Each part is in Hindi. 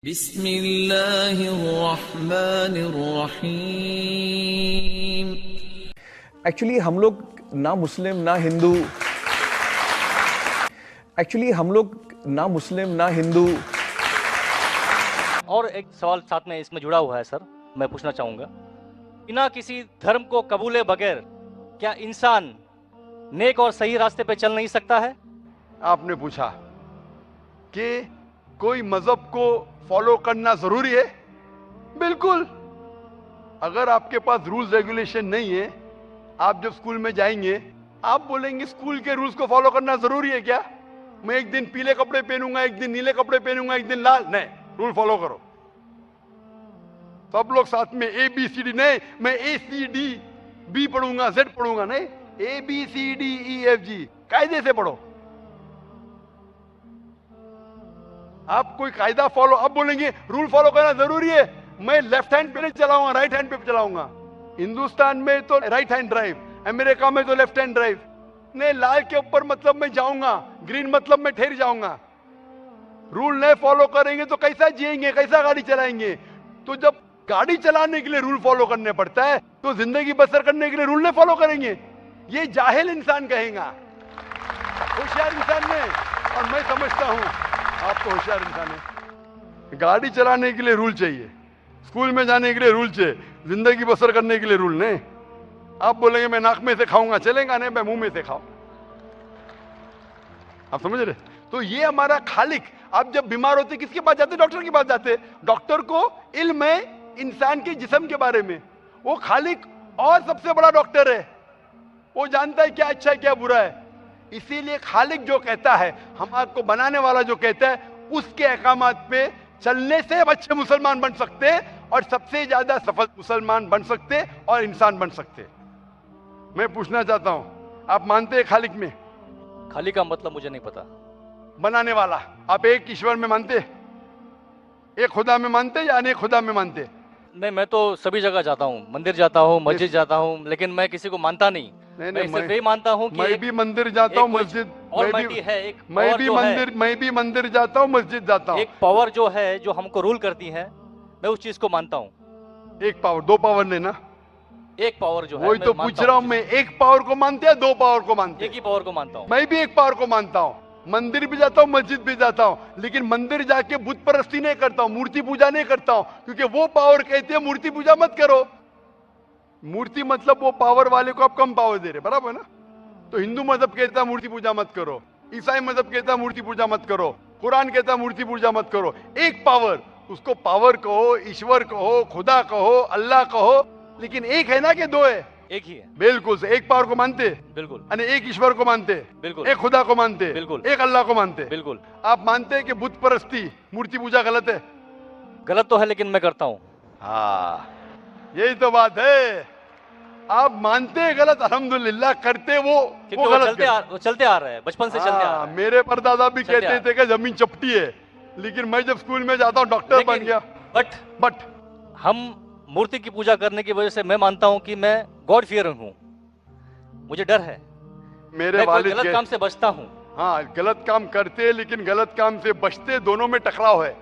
बिस्मिल्लाहिर्रहमानिर्रहीम। एक्चुअली हम लोग ना मुस्लिम ना हिंदू और एक सवाल साथ में इसमें जुड़ा हुआ है सर, मैं पूछना चाहूंगा, बिना किसी धर्म को कबूले बगैर क्या इंसान नेक और सही रास्ते पे चल नहीं सकता है? आपने पूछा कि कोई मजहब को फॉलो करना जरूरी है। बिल्कुल। अगर आपके पास रूल्स रेगुलेशन नहीं है, आप जब स्कूल में जाएंगे आप बोलेंगे स्कूल के रूल्स को फॉलो करना जरूरी है क्या? मैं एक दिन पीले कपड़े पहनूंगा, एक दिन नीले कपड़े पहनूंगा, एक दिन लाल। नहीं, रूल फॉलो करो। सब लोग साथ में ए बी सी डी। नहीं, मैं ए सी डी बी पढ़ूंगा, जेड पढ़ूंगा। नहीं, A B C D E F G कायदे से पढ़ो। आप कोई कायदा फॉलो, अब बोलेंगे रूल फॉलो करना जरूरी है, मैं लेफ्ट हैंड पे नहीं चलाऊंगा, राइट हैंड पे चलाऊंगा। हिंदुस्तान में तो राइट हैंड ड्राइव, अमेरिका में तो लेफ्ट हैंड ड्राइव। नहीं, लाल के ऊपर मतलब मैं जाऊंगा, ग्रीन मतलब मैं ठहर जाऊंगा। रूल नहीं फॉलो करेंगे तो कैसा जिएंगे, कैसा गाड़ी चलाएंगे? तो जब गाड़ी चलाने के लिए रूल फॉलो करने पड़ता है तो जिंदगी बसर करने के लिए रूल नहीं फॉलो करेंगे? ये जाहिल इंसान कहेगा, होशियार इंसान नहीं। और मैं समझता हूं आप तो होशियार इंसान है। गाड़ी चलाने के लिए रूल चाहिए, स्कूल में जाने के लिए रूल चाहिए, जिंदगी बसर करने के लिए रूल नहीं। आप बोलेंगे मैं नाक में से खाऊंगा, चलेगा नहीं, मैं मुंह में से खाऊं। आप समझ रहे? तो ये हमारा खालिक। आप जब बीमार होते किसके पास जाते? डॉक्टर के पास जाते। डॉक्टर को इल्म है इंसान के जिस्म के बारे में। वो खालिक और सबसे बड़ा डॉक्टर है, वो जानता है क्या अच्छा है क्या बुरा है। इसीलिए खालिक जो कहता है, हम आपको बनाने वाला जो कहता है, उसके अहकामात पे चलने से अच्छे मुसलमान बन सकते और सबसे ज्यादा सफल मुसलमान बन सकते और इंसान बन सकते। मैं पूछना चाहता हूं, आप मानते हैं खालिक में? खाली का मतलब मुझे नहीं पता। बनाने वाला। आप एक ईश्वर में मानते, एक खुदा में मानते या अनेक खुदा में मानते? नहीं, मैं तो सभी जगह जाता हूँ, मंदिर जाता हूँ, मस्जिद जाता हूँ, लेकिन मैं किसी को मानता नहीं। नहीं, मैं सिर्फ यही मानता हूँ कि मैं भी मंदिर जाता हूँ, मस्जिद, मैं भी मंदिर जाता हूँ, मस्जिद जाता हूँ। एक पावर जो है, जो हमको रूल करती है, मैं उस चीज को मानता हूँ। एक पावर, दो पावर नहीं ना? एक पावर जो है, वही तो पूछ रहा हूँ मैं, एक पावर को मानते हैं, दो पावर को मानते? एक ही पावर को मानता हूँ। मैं भी एक पावर को मानता हूँ। मंदिर भी जाता हूँ, मस्जिद भी जाता हूँ, लेकिन मंदिर जाके बुत परस्ती नहीं करता हूँ, मूर्ति पूजा नहीं करता हूँ, क्योंकि वो पावर कहते हैं मूर्ति पूजा मत करो। मूर्ति मतलब वो पावर वाले को आप कम पावर दे रहे, बराबर ना? तो हिंदू मजहब कहता है मूर्ति पूजा मत करो, ईसाई मजहब कहता है मूर्ति पूजा मत करो, कुरान कहता है मूर्ति पूजा मत करो। एक पावर, उसको पावर कहो, ईश्वर कहो, खुदा कहो, अल्लाह कहो, लेकिन एक है ना कि दो है? एक ही है। बिल्कुल से। एक पावर को मानते? बिल्कुल। यानी एक ईश्वर को मानते? बिल्कुल। एक खुदा को मानते? बिल्कुल। एक अल्लाह को मानते? बिल्कुल। आप मानते हैं कि बुत परस्ती, मूर्ति पूजा गलत है? गलत तो है, लेकिन मैं करता हूँ। हाँ, यही तो बात है। आप मानते हैं गलत, अल्हम्दुलिल्लाह, करते वो गलत चलते आ रहा है, बचपन से चलते आ रहा है। मेरे परदादा भी कहते थे कि जमीन चपटी है, लेकिन मैं जब स्कूल में जाता हूँ डॉक्टर बन गया। बट हम मूर्ति की पूजा करने की वजह से मैं मानता हूँ कि मैं गॉड फियरिंग हूँ, मुझे डर है, मेरे वालिद गलत काम से बचता हूँ। हाँ, गलत काम करते लेकिन गलत काम से बचते, दोनों में टकराव है।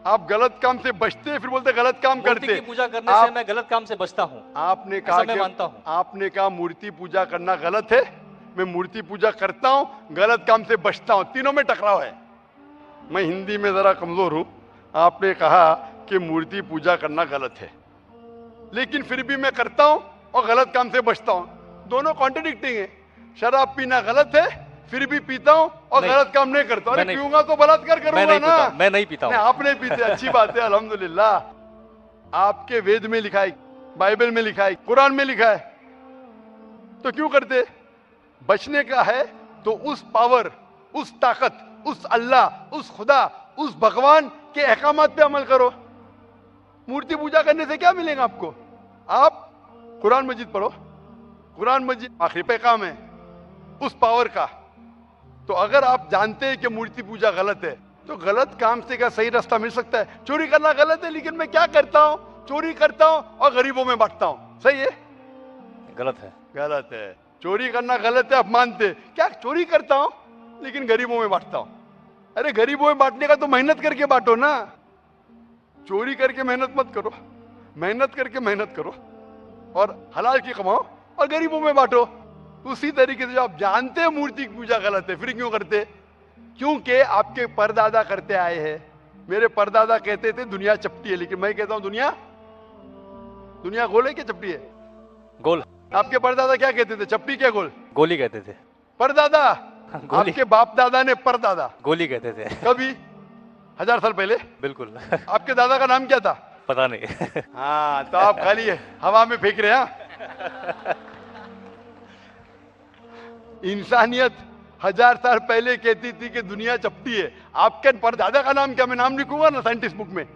आप गलत काम से बचते फिर बोलते गलत काम करते। मूर्ति की पूजा करने से मैं गलत काम से बचता हूँ। आपने कहा मैं मानता हूँ। आपने कहा मूर्ति पूजा करना गलत है, मैं मूर्ति पूजा करता हूँ, गलत काम से बचता हूँ, तीनों में टकराव है। मैं हिंदी में जरा कमजोर हूँ। आपने कहा कि मूर्ति पूजा करना गलत है, लेकिन फिर भी मैं करता हूँ और गलत काम से बचता हूँ, दोनों कॉन्ट्रडिक्टिंग है। शराब पीना गलत है, फिर भी पीता हूँ और गलत काम नहीं करता। अरे पीऊंगा तो बलात्कार करूंगा ना। मैं नहीं पीता हूँ। आप नहीं पीते, अच्छी बात है, अल्हम्दुलिल्लाह। आपके वेद में लिखा है, बाइबल में लिखा है, कुरान में लिखा है, तो क्यों करते? बचने का है तो उस पावर, उस ताकत, उस अल्लाह, उस खुदा, उस भगवान के अहकामात पे अमल करो। मूर्ति पूजा करने से क्या मिलेगा आपको? आप कुरान मजीद पढ़ो, कुरान मजीद आखिरी पैगाम है उस पावर का। तो अगर आप जानते हैं कि मूर्ति पूजा गलत है, तो गलत काम से क्या सही रास्ता मिल सकता है? चोरी करना गलत है, लेकिन मैं क्या करता हूं? चोरी करता हूं और गरीबों में बांटता हूं, सही है? गलत है। गलत है। चोरी करना गलत है, आप मानते? क्या चोरी करता हूं लेकिन गरीबों में बांटता हूं। अरे गरीबों में बांटने का तो मेहनत करके बांटो ना। चोरी करके मेहनत मत करो, मेहनत करके मेहनत करो और हलाल की कमाओ और गरीबों में बांटो। उसी तरीके से जो आप जानते हैं मूर्ति की पूजा गलत है, फिर क्यों करते? क्योंकि आपके परदादा करते आए हैं। मेरे परदादा कहते थे दुनिया चपटी है, लेकिन मैं कहता हूं दुनिया गोल है क्या चपटी है? गोल। आपके परदादा क्या कहते थे? चपटी क्या गोल? गोली कहते थे। परदादा? गोली। आपके बाप दादा ने परदादा गोली कहते थे। कभी 1000 साल पहले? बिल्कुल। आपके दादा का नाम क्या था? पता नहीं। हाँ, तो आप खाली हवा में फेंक रहे हैं। इंसानियत 1000 साल पहले कहती थी कि दुनिया चपटी है। आपके परदादा का नाम क्या? मैं नाम लिखूंगा ना साइंटिस्ट बुक में।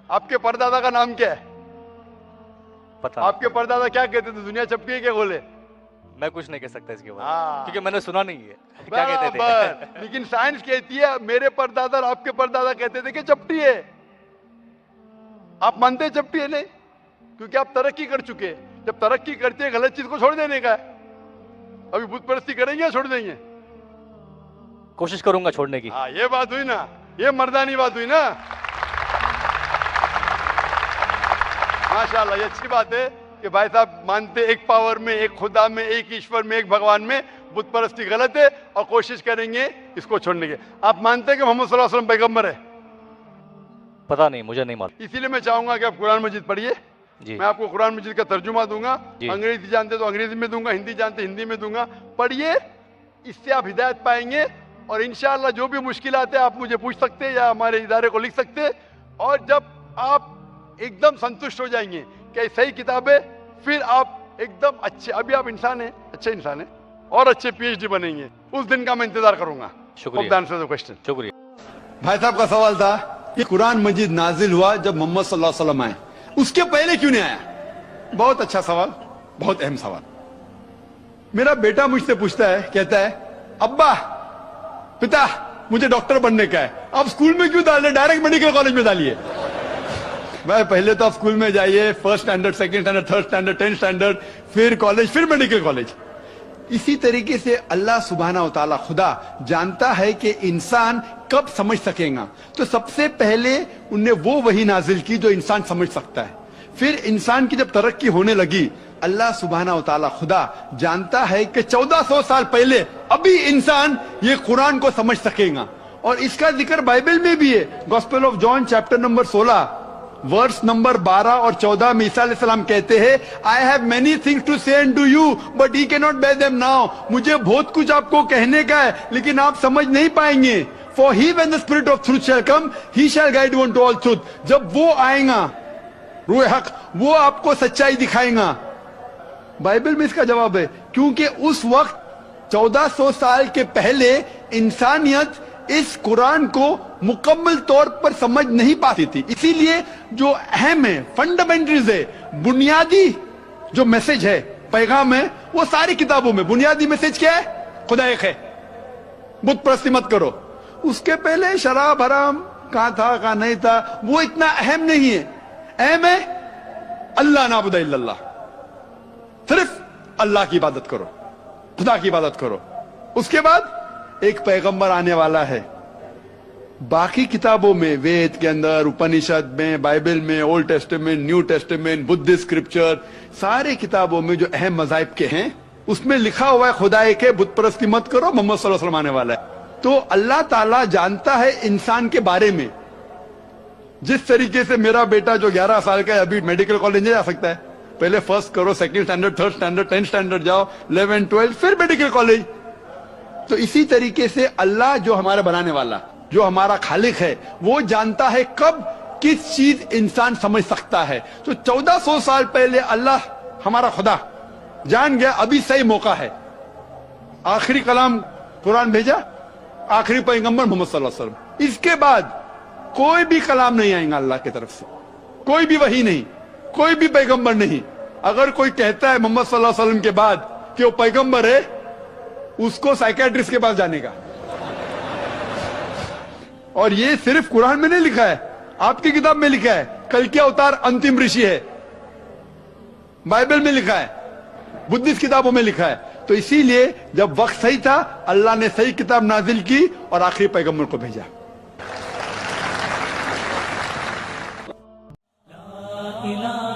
आपके परदादा का नाम क्या है? पता आपके परदादा क्या कहते थे? दुनिया चपटी है क्या गोल है? मैं कुछ नहीं कह सकता इसके बारे हाँ। में, क्योंकि मैंने सुना नहीं है क्या कहते थे। बराबर। लेकिन साइंस कहती है मेरे परदादा और आपके परदादा कहते थे कि चपटी है। आप मानते हैं चपटी है? नहीं, क्योंकि आप तरक्की कर चुके हैं। जब तरक्की करते हैं गलत चीज को छोड़ देने का है। अभी बुत परस्ती करेंगे या छोड़ देंगे? कोशिश करूंगा छोड़ने की। हाँ, ये बात हुई ना, ये मर्दानी बात हुई ना। माशाल्लाह, ये अच्छी बात है कि भाई साहब मानते एक पावर में, एक खुदा में, एक ईश्वर में, एक भगवान में। बुत परस्ती गलत है और कोशिश करेंगे इसको छोड़ने की। आप मानते हैं कि मोहम्मद सल्लल्लाहु अलैहि वसल्लम पैगंबर है? पता नहीं, मुझे नहीं मालूम। इसीलिए मैं चाहूंगा कि आप कुरान मजीद पढ़िए। मैं आपको कुरान मजीद का तर्जुमा दूंगा। अंग्रेजी जानते तो अंग्रेजी में दूंगा, हिंदी जानते हिंदी में दूंगा। पढ़िए, इससे आप हिदायत पाएंगे और इंशाअल्लाह जो भी मुश्किलात है आप मुझे पूछ सकते हैं या हमारे इदारे को लिख सकते हैं। और जब आप एकदम संतुष्ट हो जाएंगे कि सही किताब है, फिर आप एकदम अच्छे, अभी आप इंसान हैं, अच्छे इंसान हैं और अच्छे पीएचडी बनेंगे। उस दिन का मैं इंतजार करूंगा। शुक्रिया। क्वेश्चन। शुक्रिया। भाई साहब का सवाल था कि कुरान मजीद नाजिल हुआ जब मोहम्मद सल्लल्लाहु अलैहि वसल्लम आए, उसके पहले क्यों नहीं आया? बहुत अच्छा सवाल, बहुत अहम सवाल। मेरा बेटा मुझसे पूछता है, कहता है अब्बा, पिता, मुझे डॉक्टर बनने का है, आप स्कूल में क्यों डाल रहे, डायरेक्ट मेडिकल कॉलेज में डालिए। भाई पहले तो आप स्कूल में जाइए, first standard, second standard, third standard, 10th standard, फिर कॉलेज, फिर मेडिकल कॉलेज। इसी तरीके से अल्लाह सुब्हाना व तआला खुदा जानता है कि इंसान कब समझ सकेगा, तो सबसे पहले उनने वो वही नाजिल की जो इंसान समझ सकता है। फिर इंसान की जब तरक्की होने लगी, अल्लाह सुब्हाना व तआला खुदा जानता है कि 1400 साल पहले अभी इंसान ये कुरान को समझ सकेगा। और इसका जिक्र बाइबल में भी है। Gospel of John chapter number 16 verse number 12 और 14 में ईसा अलैहिस्सलाम कहते हैं, I have many things to say to you but he can not bear them now. मुझे बहुत कुछ आपको कहने का है लेकिन आप समझ नहीं पाएंगे। For he when the spirit of truth shall come he shall guide you to all truth. जब वो आएगा, रूह हक, वो आपको सच्चाई दिखाएगा। बाइबल में इसका जवाब है, क्योंकि उस वक्त 1400 साल के पहले इंसानियत इस कुरान को मुकम्मल तौर पर समझ नहीं पाती थी। इसीलिए जो अहम है, फंडामेंटल्स है, बुनियादी जो मैसेज है, पैगाम है, वो सारी किताबों में बुनियादी मैसेज क्या है? खुदा एक है, बुत परस्ती मत करो। उसके पहले शराब हराम कहां था कहां नहीं था वो इतना अहम नहीं है। अहम है अल्लाह नाबुद इल्लल्लाह, सिर्फ अल्लाह की इबादत करो, खुदा की इबादत करो। उसके बाद एक पैगंबर आने वाला है। बाकी किताबों में, वेद के अंदर, उपनिषद में, बाइबल में, old testament, new testament, Buddhist scripture, सारे किताबों में जो अहम मज़ाहिब के हैं उसमें लिखा हुआ है खुदा एक है, बुत परस्ती मत करो, मोहम्मद सल्लल्लाहु अलैहि वसल्लम आने वाला है। तो अल्लाह ताला जानता है इंसान के बारे में। जिस तरीके से मेरा बेटा जो 11 साल का है अभी मेडिकल कॉलेज नहीं जा सकता है, पहले फर्स्ट करो, second standard, third standard, 10th standard जाओ, 11, 12, फिर मेडिकल कॉलेज। तो इसी तरीके से अल्लाह जो हमारा बनाने वाला, जो हमारा खालिक है, वो जानता है कब किस चीज इंसान समझ सकता है। तो 1400 साल पहले अल्लाह हमारा खुदा जान गया अभी सही मौका है। आखिरी कलाम कुरान भेजा, आखिरी पैगंबर मोहम्मद सल्लल्लाहु अलैहि वसल्लम। इसके बाद कोई भी कलाम नहीं आएगा अल्लाह की तरफ से, कोई भी वही नहीं, कोई भी पैगंबर नहीं। अगर कोई कहता है मोहम्मद सल्लल्लाहु अलैहि वसल्लम के बाद कि वो पैगंबर है, उसको साइकियाट्रिस्ट के पास जाने का। और ये सिर्फ कुरान में नहीं लिखा है, आपकी किताब में लिखा है, कल के अवतार अंतिम ऋषि है, बाइबल में लिखा है, बुद्धिस्ट किताबों में लिखा है। तो इसीलिए जब वक्त सही था, अल्लाह ने सही किताब नाजिल की और आखिरी पैगंबर को भेजा। इलाहा